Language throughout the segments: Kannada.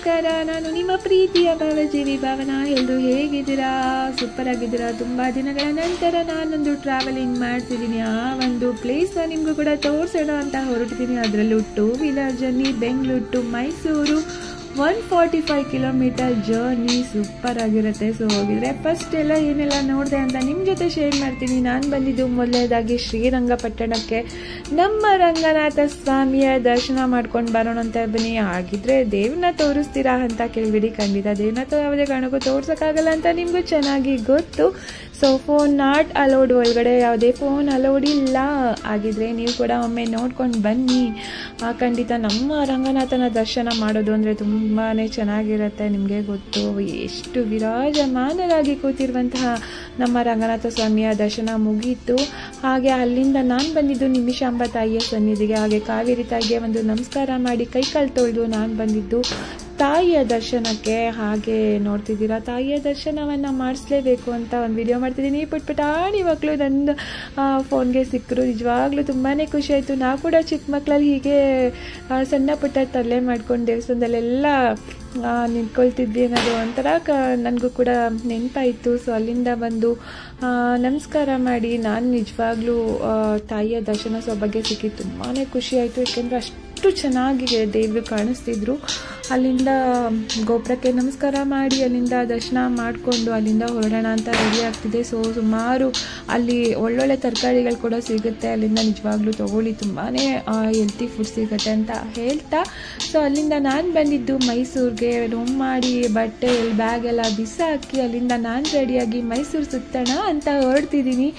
ನಮಸ್ಕಾರ. ನಾನು ನಿಮ್ಮ ಪ್ರೀತಿಯ ಭಾವಜೀವಿ ಭಾವನಾ. ಎಲ್ಲರೂ ಹೇಗಿದ್ದೀರಾ? ಸೂಪರ್ ಆಗಿದ್ದೀರಾ? ತುಂಬ ದಿನಗಳ ನಂತರ ನಾನೊಂದು ಟ್ರಾವೆಲಿಂಗ್ ಮಾಡ್ತಿದ್ದೀನಿ. ಆ ಒಂದು ಪ್ಲೇಸ್ನ ನಿಮಗೂ ಕೂಡ ತೋರಿಸೋಣ ಅಂತ ಹೊರಟಿದ್ದೀನಿ. ಅದರಲ್ಲೂ 2 wheeler journey, Bengaluru to Mysuru 145 kilometre journey. Super ಆಗಿರುತ್ತೆ. ಸೊ ಹೋಗಿದ್ರೆ ಫಸ್ಟ್ ಎಲ್ಲ ಏನೆಲ್ಲ ನೋಡಿದೆ ಅಂತ ನಿಮ್ಮ ಜೊತೆ ಶೇರ್ ಮಾಡ್ತೀನಿ. ನಾನು ಬಂದಿದ್ದು ಮೊದಲನೇದಾಗಿ ಶ್ರೀರಂಗಪಟ್ಟಣಕ್ಕೆ. ನಮ್ಮ ರಂಗನಾಥ ಸ್ವಾಮಿಯ ದರ್ಶನ ಮಾಡ್ಕೊಂಡು ಬರೋಣ ಅಂತ ಬನ್ನಿ. ಆಗಿದ್ರೆ ದೇವ್ರನ್ನ ತೋರಿಸ್ತೀರಾ ಅಂತ ಕೇಳಿಬಿಡಿ. ಖಂಡಿತ ದೇವ್ರನ್ನ ಯಾವುದೇ ಕಾರಣಕ್ಕೂ ತೋರ್ಸೋಕ್ಕಾಗಲ್ಲ ಅಂತ ನಿಮಗೂ ಚೆನ್ನಾಗಿ ಗೊತ್ತು. ಸೊ ಫೋನ್ ನಾಟ್ ಅಲೌಡ್, ಒಳಗಡೆ ಯಾವುದೇ ಫೋನ್ ಅಲೌಡ್ ಇಲ್ಲ. ಆಗಿದ್ರೆ ನೀವು ಕೂಡ ಒಮ್ಮೆ ನೋಡ್ಕೊಂಡು ಬನ್ನಿ. ಖಂಡಿತ ನಮ್ಮ ರಂಗನಾಥನ ದರ್ಶನ ಮಾಡೋದು ಅಂದರೆ ತುಂಬಾ ಚೆನ್ನಾಗಿರುತ್ತೆ. ನಿಮಗೆ ಗೊತ್ತು ಎಷ್ಟು ವಿರಾಜಮಾನರಾಗಿ ಕೂತಿರುವಂತಹ ನಮ್ಮ ರಂಗನಾಥ ಸ್ವಾಮಿಯ ದರ್ಶನ ಮುಗೀತು. ಹಾಗೆ ಅಲ್ಲಿಂದ ನಾನು ಬಂದಿದ್ದು ನಿಮಿಷಾಂಬ ತಾಯಿಯ ಸನ್ನಿಧಿಗೆ. ಹಾಗೆ ಕಾವೇರಿ ತಾಯಿಗೆ ಒಂದು ನಮಸ್ಕಾರ ಮಾಡಿ ಕೈಕಾಲು ತೊಳೆದು ನಾನು ಬಂದಿದ್ದು ತಾಯಿಯ ದರ್ಶನಕ್ಕೆ. ಹಾಗೆ ನೋಡ್ತಿದ್ದೀರಾ, ತಾಯಿಯ ದರ್ಶನವನ್ನು ಮಾಡಿಸ್ಲೇಬೇಕು ಅಂತ ಒಂದು ವಿಡಿಯೋ ಮಾಡ್ತಿದ್ದೀನಿ. ಪುಟ್ಪುಟಾಣಿ ಮಕ್ಕಳು ನನ್ನ ಫೋನ್ಗೆ ಸಿಕ್ಕರು. ನಿಜವಾಗ್ಲೂ ತುಂಬಾ ಖುಷಿ ಆಯಿತು. ನಾವು ಕೂಡ ಚಿಕ್ಕ ಮಕ್ಕಳಲ್ಲಿ ಹೀಗೆ ಸಣ್ಣ ಪುಟ್ಟ ತಲೆ ಮಾಡ್ಕೊಂಡು ದೇವಸ್ಥಾನದಲ್ಲೆಲ್ಲ ನಿಂತ್ಕೊಳ್ತಿದ್ವಿ ಅನ್ನೋದು ಒಂಥರ ನನಗೂ ಕೂಡ ನೆನಪಾಯಿತು. ಸೊ ಅಲ್ಲಿಂದ ಬಂದು ನಮಸ್ಕಾರ ಮಾಡಿ ನಾನು ನಿಜವಾಗ್ಲೂ ತಾಯಿಯ ದರ್ಶನ ಬಗ್ಗೆ ಸಿಕ್ಕಿದ್ದು ತುಂಬಾ ಖುಷಿ ಆಯಿತು. ಯಾಕೆಂದರೆ ಅಷ್ಟು ಚೆನ್ನಾಗಿ ದೇವರು ಕಾಣಿಸ್ತಿದ್ರು. ಅಲ್ಲಿಂದ ಗೋಪುರಕ್ಕೆ ನಮಸ್ಕಾರ ಮಾಡಿ ಅಲ್ಲಿಂದ ದರ್ಶನ ಮಾಡಿಕೊಂಡು ಅಲ್ಲಿಂದ ಹೊರಡೋಣ ಅಂತ ರೆಡಿ ಆಗ್ತಿದೆ. ಸೊ ಸುಮಾರು ಅಲ್ಲಿ ಒಳ್ಳೊಳ್ಳೆ ತರಕಾರಿಗಳು ಕೂಡ ಸಿಗುತ್ತೆ. ಅಲ್ಲಿಂದ ನಿಜವಾಗ್ಲೂ ತೊಗೊಳ್ಳಿ, ತುಂಬಾ ಹೆಲ್ತಿ ಫುಡ್ ಸಿಗುತ್ತೆ ಅಂತ ಹೇಳ್ತಾ ಸೊ ಅಲ್ಲಿಂದ ನಾನು ಬಂದಿದ್ದು ಮೈಸೂರಿಗೆ. ರೂಮ್ ಮಾಡಿ ಬಟ್ಟೆ ಬ್ಯಾಗ್ ಎಲ್ಲ ಬಿಸಾಕಿ ಅಲ್ಲಿಂದ ನಾನು ರೆಡಿಯಾಗಿ ಮೈಸೂರು ಸುತ್ತೋಣ ಅಂತ ಹೊರಡ್ತಿದ್ದೀನಿ.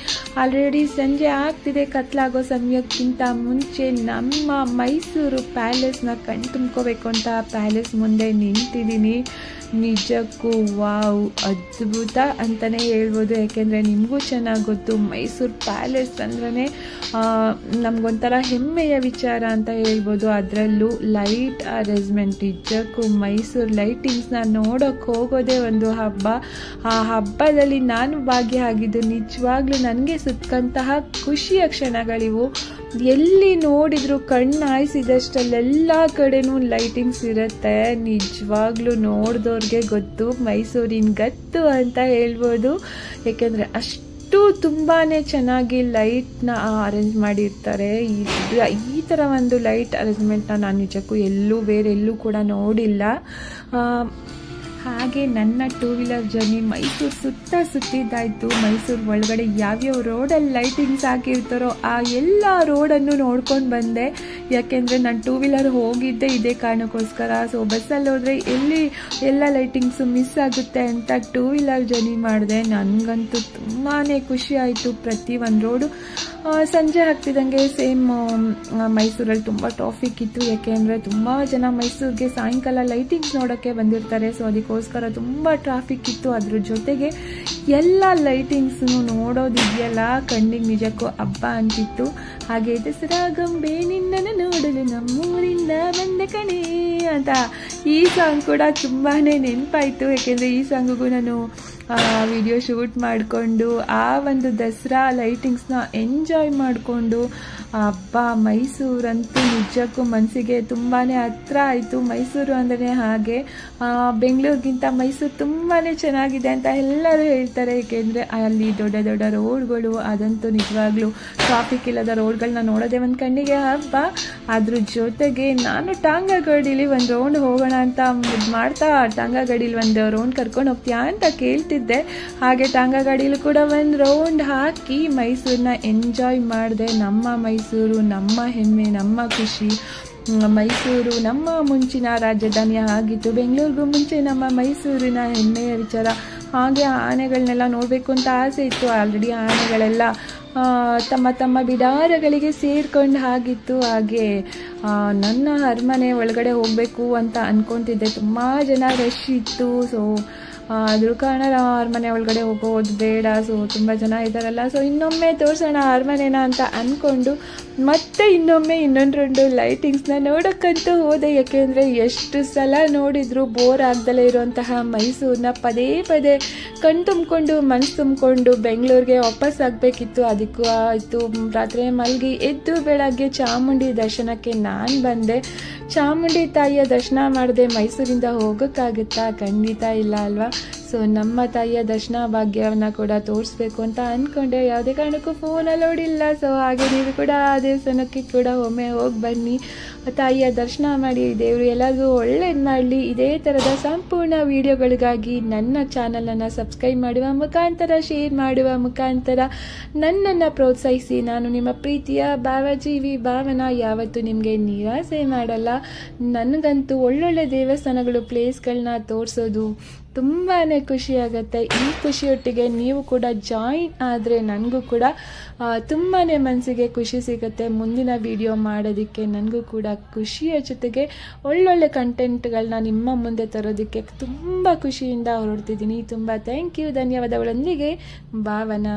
ಆಲ್ರೆಡಿ ಸಂಜೆ ಆಗ್ತಿದೆ. ಕತ್ಲಾಗೋ ಸಮಯಕ್ಕಿಂತ ಮುಂಚೆ ನಮ್ಮ ಮೈಸೂರು ಪ್ಯಾಲೇಸ್ನ ಕಣ್ ತುಂಬ್ಕೋಬೇಕು ಅಂತ ಪ್ಯಾಲೇಸ್ ಮುಂದೆ ನಿಂತಿದ್ದೀನಿ. ನಿಜಕ್ಕೂ ವಾವ್, ಅದ್ಭುತ ಅಂತಲೇ ಹೇಳ್ಬೋದು. ಯಾಕೆಂದರೆ ನಿಮಗೂ ಚೆನ್ನಾಗಿ ಗೊತ್ತು ಮೈಸೂರು ಪ್ಯಾಲೇಸ್ ಅಂದ್ರೆ ನಮಗೊಂಥರ ಹೆಮ್ಮೆಯ ವಿಚಾರ ಅಂತ ಹೇಳ್ಬೋದು. ಅದರಲ್ಲೂ ಲೈಟ್ ಅರೇಂಜ್ಮೆಂಟ್. ನಿಜಕ್ಕೂ ಮೈಸೂರು ಲೈಟಿಂಗ್ಸ್ನ ನೋಡೋಕ್ಕೆ ಹೋಗೋದೇ ಒಂದು ಹಬ್ಬ. ಆ ಹಬ್ಬದಲ್ಲಿ ನಾನು ಭಾಗಿಯಾಗಿದ್ದು ನಿಜವಾಗ್ಲೂ ನನಗೆ ಸಿಕ್ಕಂತಹ ಖುಷಿಯ ಕ್ಷಣಗಳಿವು. ಎಲ್ಲಿ ನೋಡಿದ್ರು ಕಣ್ಣು ಹಾಯಿಸಿದಷ್ಟಲ್ಲೆಲ್ಲ ಕಡೆನೂ ಲೈಟಿಂಗ್ಸ್ ಇರುತ್ತೆ. ನಿಜವಾಗ್ಲೂ ನೋಡಿದವ್ರಿಗೆ ಗೊತ್ತು ಮೈಸೂರಿನ ಗತ್ತು ಅಂತ ಹೇಳ್ಬೋದು. ಏಕೆಂದರೆ ಅಷ್ಟು ತುಂಬಾ ಚೆನ್ನಾಗಿ ಲೈಟ್ನ ಅರೇಂಜ್ ಮಾಡಿರ್ತಾರೆ. ಈ ಥರ ಒಂದು ಲೈಟ್ ಅರೇಂಜ್ಮೆಂಟ್ನ ನಾನು ನಿಜಕ್ಕೂ ಬೇರೆ ಎಲ್ಲೂ ಕೂಡ ನೋಡಿಲ್ಲ. ಹಾಗೆ ನನ್ನ 2 ವೀಲರ್ ಜರ್ನಿ ಮೈಸೂರು ಸುತ್ತಿದ್ದಾಯಿತು. ಮೈಸೂರು ಒಳಗಡೆ ಯಾವ್ಯಾವ ರೋಡಲ್ಲಿ ಲೈಟಿಂಗ್ಸ್ ಹಾಕಿರ್ತಾರೋ ಆ ಎಲ್ಲ ರೋಡನ್ನು ನೋಡ್ಕೊಂಡು ಬಂದೆ. ಯಾಕೆಂದರೆ ನಾನು 2 ವೀಲರ್ ಹೋಗಿದ್ದೆ ಇದೇ ಕಾರಣಕ್ಕೋಸ್ಕರ. ಸೊ ಬಸ್ಸಲ್ಲಿ ಹೋದರೆ ಎಲ್ಲಿ ಎಲ್ಲ ಲೈಟಿಂಗ್ಸು ಮಿಸ್ ಆಗುತ್ತೆ ಅಂತ 2 ವೀಲರ್ ಜರ್ನಿ ಮಾಡಿದೆ. ನನಗಂತೂ ತುಂಬಾ ಖುಷಿ ಆಯಿತು. ಪ್ರತಿ ಒಂದು ರೋಡು ಸಂಜೆ ಆಗ್ತಿದ್ದಂಗೆ ಸೇಮ್ ಮೈಸೂರಲ್ಲಿ ತುಂಬ ಟ್ರಾಫಿಕ್ ಇತ್ತು. ಯಾಕೆಂದರೆ ತುಂಬ ಜನ ಮೈಸೂರಿಗೆ ಸಾಯಂಕಾಲ ಲೈಟಿಂಗ್ಸ್ ನೋಡೋಕ್ಕೆ ಬಂದಿರ್ತಾರೆ. ಸೊ ಅದಕ್ಕೋಸ್ಕರ ತುಂಬ ಟ್ರಾಫಿಕ್ ಇತ್ತು. ಅದ್ರ ಜೊತೆಗೆ ಎಲ್ಲ ಲೈಟಿಂಗ್ಸನ್ನು ನೋಡೋದಿದೆಯಲ್ಲ ಕಣ್ಣಿಗೆ ನಿಜಕ್ಕೂ ಹಬ್ಬ ಅಂತಿತ್ತು. ಹಾಗೆ ದಸರಾ ಗೊಂಬೆ ನಿನ್ನನ್ನು ನೋಡಲು ನಮ್ಮೂರಿಂದ ಬಂದ ಕಣೆ ಅಂತ ಈ ಸಾಂಗ್ ಕೂಡ ತುಂಬಾ ನೆನಪಾಯಿತು. ಯಾಕೆಂದರೆ ಈ ಸಾಂಗಿಗೂ ನಾನು ವಿಡಿಯೋ ಶೂಟ್ ಮಾಡಿಕೊಂಡು ಆ ಒಂದು ದಸರಾ ಲೈಟಿಂಗ್ಸ್ನ ಎಂಜಾಯ್ ಮಾಡಿಕೊಂಡು ಹಬ್ಬ ಮೈಸೂರಂತೂ ನಿಜಕ್ಕೂ ಮನಸ್ಸಿಗೆ ತುಂಬಾ ಹತ್ರ ಆಯಿತು. ಮೈಸೂರು ಅಂದರೆ ಹಾಗೆ ಬೆಂಗಳೂರಿಗಿಂತ ಮೈಸೂರು ತುಂಬಾ ಚೆನ್ನಾಗಿದೆ ಅಂತ ಎಲ್ಲರೂ ಹೇಳ್ತಾರೆ. ಏಕೆಂದರೆ ಅಲ್ಲಿ ದೊಡ್ಡ ದೊಡ್ಡ ರೋಡ್ಗಳು, ಅದಂತೂ ನಿಜವಾಗ್ಲೂ ಟ್ರಾಫಿಕ್ ಇಲ್ಲದ ರೋಡ್ಗಳನ್ನ ನೋಡೋದೇ ಒಂದು ಕಣ್ಣಿಗೆ ಹಬ್ಬ. ಅದ್ರ ಜೊತೆಗೆ ನಾನು ಟಾಂಗಾ ಗಾಡೀಲಿ ಒಂದು ರೌಂಡ್ ಹೋಗೋಣ ಅಂತ ಮಾಡ್ತಾ ಟಾಂಗಾ ಗಾಡೀಲಿ ಒಂದು ರೌಂಡ್ ಕರ್ಕೊಂಡು ಹೋಗ್ತೀಯಾ ಅಂತ ಕೇಳ್ತಿದ್ದೆ. ಹಾಗೆ ಟಾಂಗಾ ಗಾಡೀಲಿ ಕೂಡ ಒಂದು ರೌಂಡ್ ಹಾಕಿ ಮೈಸೂರನ್ನ ಎಂಜಾಯ್ ಮಾಡಿದೆ. ನಮ್ಮ ಮೈಸೂರು ನಮ್ಮ ಹೆಮ್ಮೆ, ನಮ್ಮ ಖುಷಿ. ಮೈಸೂರು ನಮ್ಮ ಮುಂಚಿನ ರಾಜಧಾನಿ ಆಗಿತ್ತು. ಬೆಂಗಳೂರಿಗೂ ಮುಂಚೆ ನಮ್ಮ ಮೈಸೂರಿನ ಹೆಮ್ಮೆಯ ವಿಚಾರ. ಹಾಗೆ ಆನೆಗಳನ್ನೆಲ್ಲ ನೋಡಬೇಕು ಅಂತ ಆಸೆ ಇತ್ತು. ಆಲ್ರೆಡಿ ಆನೆಗಳೆಲ್ಲ ತಮ್ಮ ತಮ್ಮ ಬಿಡಾರಗಳಿಗೆ ಸೇರ್ಕೊಂಡು ಆಗಿತ್ತು. ಹಾಗೆ ನನ್ನ ಅರಮನೆ ಒಳಗಡೆ ಹೋಗಬೇಕು ಅಂತ ಅಂದ್ಕೊತಿದ್ದೆ. ತುಂಬ ಜನ ರಶ್ ಇತ್ತು. ಸೊ ಅದ್ರ ಕಾರಣ ನಾವು ಅರಮನೆ ಒಳಗಡೆ ಹೋಗೋದು ಬೇಡ. ಸೊ ತುಂಬ ಜನ ಇದ್ದಾರಲ್ಲ, ಸೊ ಇನ್ನೊಮ್ಮೆ ತೋರಿಸೋಣ ಅರಮನೆನ ಅಂತ ಅಂದ್ಕೊಂಡು ಮತ್ತೆ ಇನ್ನೊಮ್ಮೆ ಇನ್ನೊಂದು ಲೈಟಿಂಗ್ಸ್ನ ನೋಡೋಕ್ಕಂತೂ ಹೋದೆ. ಯಾಕೆಂದರೆ ಎಷ್ಟು ಸಲ ನೋಡಿದ್ರು ಬೋರ್ ಆಗ್ದಲೇ ಇರುವಂತಹ ಮೈಸೂರನ್ನ ಪದೇ ಪದೇ ಕಣ್ ತುಂಬಿಕೊಂಡು ಮನಸ್ಸು ತುಂಬಿಕೊಂಡು ಬೆಂಗಳೂರಿಗೆ ವಾಪಸ್ ಆಗಬೇಕಿತ್ತು. ಅದಕ್ಕೂ ಆಯಿತು, ರಾತ್ರಿ ಮಲಗಿ ಎದ್ದು ಬೆಳಗ್ಗೆ ಚಾಮುಂಡಿ ದರ್ಶನಕ್ಕೆ ನಾನು ಬಂದೆ. ಚಾಮುಂಡಿ ತಾಯಿಯ ದರ್ಶನ ಮಾಡದೆ ಮೈಸೂರಿಂದ ಹೋಗೋಕ್ಕಾಗುತ್ತಾ? ಖಂಡಿತ ಇಲ್ಲ ಅಲ್ವಾ. ಸೊ ನಮ್ಮ ತಾಯಿಯ ದರ್ಶನ ಭಾಗ್ಯವನ್ನು ಕೂಡ ತೋರಿಸ್ಬೇಕು ಅಂತ ಅಂದ್ಕೊಂಡೆ. ಯಾವುದೇ ಕಾರಣಕ್ಕೂ ಫೋನಲ್ಲಿ ನೋಡಿಲ್ಲ. ಸೊ ಹಾಗೆ ನೀವು ಕೂಡ ಆ ದೇವಸ್ಥಾನಕ್ಕೆ ಕೂಡ ಒಮ್ಮೆ ಹೋಗಿ ಬನ್ನಿ, ತಾಯಿಯ ದರ್ಶನ ಮಾಡಿ. ದೇವರು ಎಲ್ಲರಿಗೂ ಒಳ್ಳೇದು ಮಾಡಲಿ. ಇದೇ ಥರದ ಸಂಪೂರ್ಣ ವಿಡಿಯೋಗಳಿಗಾಗಿ ನನ್ನ ಚಾನಲನ್ನು ಸಬ್ಸ್ಕ್ರೈಬ್ ಮಾಡುವ ಮುಖಾಂತರ, ಶೇರ್ ಮಾಡುವ ಮುಖಾಂತರ ನನ್ನನ್ನು ಪ್ರೋತ್ಸಾಹಿಸಿ. ನಾನು ನಿಮ್ಮ ಪ್ರೀತಿಯ ಭಾವಜೀವಿ ಭಾವನಾ. ಯಾವತ್ತೂ ನಿಮಗೆ ನಿರಾಸೆ ಮಾಡಲ್ಲ. ನನಗಂತೂ ಒಳ್ಳೊಳ್ಳೆ ದೇವಸ್ಥಾನಗಳು, ಪ್ಲೇಸ್ಗಳನ್ನ ತೋರಿಸೋದು ತುಂಬಾ ಖುಷಿಯಾಗುತ್ತೆ. ಈ ಖುಷಿಯೊಟ್ಟಿಗೆ ನೀವು ಕೂಡ ಜಾಯಿನ್ ಆದರೆ ನನಗೂ ಕೂಡ ತುಂಬಾ ಮನಸ್ಸಿಗೆ ಖುಷಿ ಸಿಗುತ್ತೆ. ಮುಂದಿನ ವಿಡಿಯೋ ಮಾಡೋದಕ್ಕೆ ನನಗೂ ಕೂಡ ಖುಷಿಯ ಜೊತೆಗೆ ಒಳ್ಳೊಳ್ಳೆ ಕಂಟೆಂಟ್ಗಳನ್ನ ನಿಮ್ಮ ಮುಂದೆ ತರೋದಕ್ಕೆ ತುಂಬ ಖುಷಿಯಿಂದ ಹೊರಡ್ತಿದ್ದೀನಿ. ತುಂಬ ಥ್ಯಾಂಕ್ ಯು, ಧನ್ಯವಾದಗಳೊಂದಿಗೆ ಭಾವನಾ.